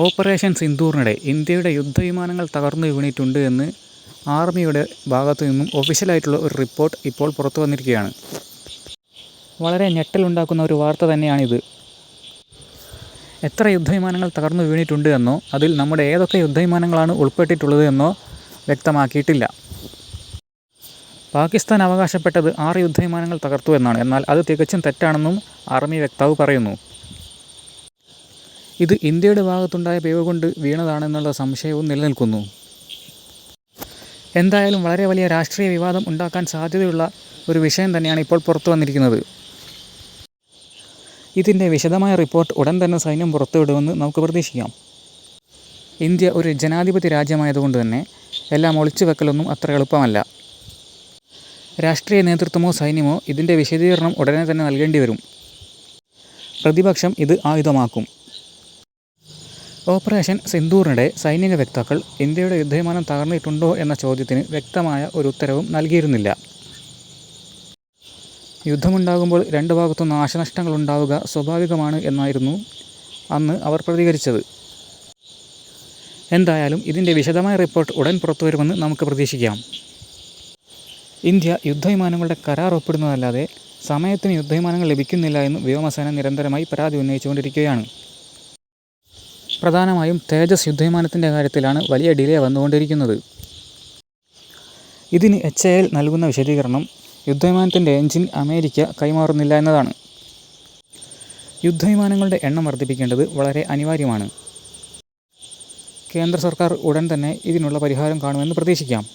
Operation സിന്ദൂറിനിടെ ഇന്ത്യയുടെ യുദ്ധവിമാനങ്ങൾ തകർന്നു വീണിട്ടുണ്ട് എന്ന് ആർമിയുടെ ഭാഗത്തു നിന്നും ഒഫീഷ്യലായിട്ടുള്ള ഒരു റിപ്പോർട്ട് ഇപ്പോൾ പുറത്തു വന്നിരിക്കുകയാണ്. വളരെ ഞെട്ടലുണ്ടാക്കുന്ന ഒരു വാർത്ത തന്നെയാണിത്. എത്ര യുദ്ധവിമാനങ്ങൾ തകർന്നു വീണിട്ടുണ്ട് എന്നോ അതിൽ നമ്മുടെ ഏതൊക്കെ യുദ്ധവിമാനങ്ങളാണ് ഉൾപ്പെട്ടിട്ടുള്ളത് എന്നോ വ്യക്തമാക്കിയിട്ടില്ല. പാകിസ്ഥാൻ അവകാശപ്പെട്ടത് 6 യുദ്ധവിമാനങ്ങൾ തകർത്തു എന്നാണ്. എന്നാൽ അത് തികച്ചും തെറ്റാണെന്നും ആർമി വക്താവ് പറയുന്നു. ഇത് ഇന്ത്യയുടെ ഭാഗത്തുണ്ടായ പിഴവ് കൊണ്ട് വീണതാണെന്നുള്ള സംശയവും നിലനിൽക്കുന്നു. എന്തായാലും വളരെ വലിയ രാഷ്ട്രീയ വിവാദം ഉണ്ടാക്കാൻ സാധ്യതയുള്ള ഒരു വിഷയം തന്നെയാണ് ഇപ്പോൾ പുറത്തു വന്നിരിക്കുന്നത്. ഇതിൻ്റെ വിശദമായ റിപ്പോർട്ട് ഉടൻ തന്നെ സൈന്യം പുറത്തുവിടുമെന്ന് നമുക്ക് പ്രതീക്ഷിക്കാം. ഇന്ത്യ ഒരു ജനാധിപത്യ രാജ്യമായതുകൊണ്ട് തന്നെ എല്ലാം ഒളിച്ചു വെക്കലൊന്നും അത്ര എളുപ്പമല്ല. രാഷ്ട്രീയ നേതൃത്വമോ സൈന്യമോ ഇതിൻ്റെ വിശദീകരണം ഉടനെ തന്നെ നൽകേണ്ടി വരും. പ്രതിപക്ഷം ഇത് ആയുധമാക്കും. ഓപ്പറേഷൻ സിന്ദൂറിനിടെ സൈനിക വക്താക്കൾ ഇന്ത്യയുടെ യുദ്ധവിമാനം തകർന്നിട്ടുണ്ടോ എന്ന ചോദ്യത്തിന് വ്യക്തമായ ഒരു ഉത്തരവും നൽകിയിരുന്നില്ല. യുദ്ധമുണ്ടാകുമ്പോൾ 2 ഭാഗത്തും നാശനഷ്ടങ്ങൾ ഉണ്ടാവുക സ്വാഭാവികമാണ് എന്നായിരുന്നു അന്ന് അവർ പ്രതികരിച്ചത്. എന്തായാലും ഇതിൻ്റെ വിശദമായ റിപ്പോർട്ട് ഉടൻ പുറത്തുവരുമെന്ന് നമുക്ക് പ്രതീക്ഷിക്കാം. ഇന്ത്യ യുദ്ധവിമാനങ്ങളുടെ കരാർ ഒപ്പിടുന്നതല്ലാതെ സമയത്തിന് യുദ്ധവിമാനങ്ങൾ ലഭിക്കുന്നില്ല എന്നും വ്യോമസേന നിരന്തരമായി പരാതി ഉന്നയിച്ചുകൊണ്ടിരിക്കുകയാണ്. പ്രധാനമായും തേജസ് യുദ്ധവിമാനത്തിൻ്റെ കാര്യത്തിലാണ് വലിയ ഡിലേ വന്നുകൊണ്ടിരിക്കുന്നത്. ഇതിന് HAL നൽകുന്ന വിശദീകരണം യുദ്ധവിമാനത്തിൻ്റെ എൻജിൻ അമേരിക്ക കൈമാറുന്നില്ല എന്നതാണ്. യുദ്ധവിമാനങ്ങളുടെ എണ്ണം വർദ്ധിപ്പിക്കേണ്ടത് വളരെ അനിവാര്യമാണ്. കേന്ദ്ര സർക്കാർ ഉടൻ തന്നെ ഇതിനുള്ള പരിഹാരം കാണുമെന്ന് പ്രതീക്ഷിക്കാം.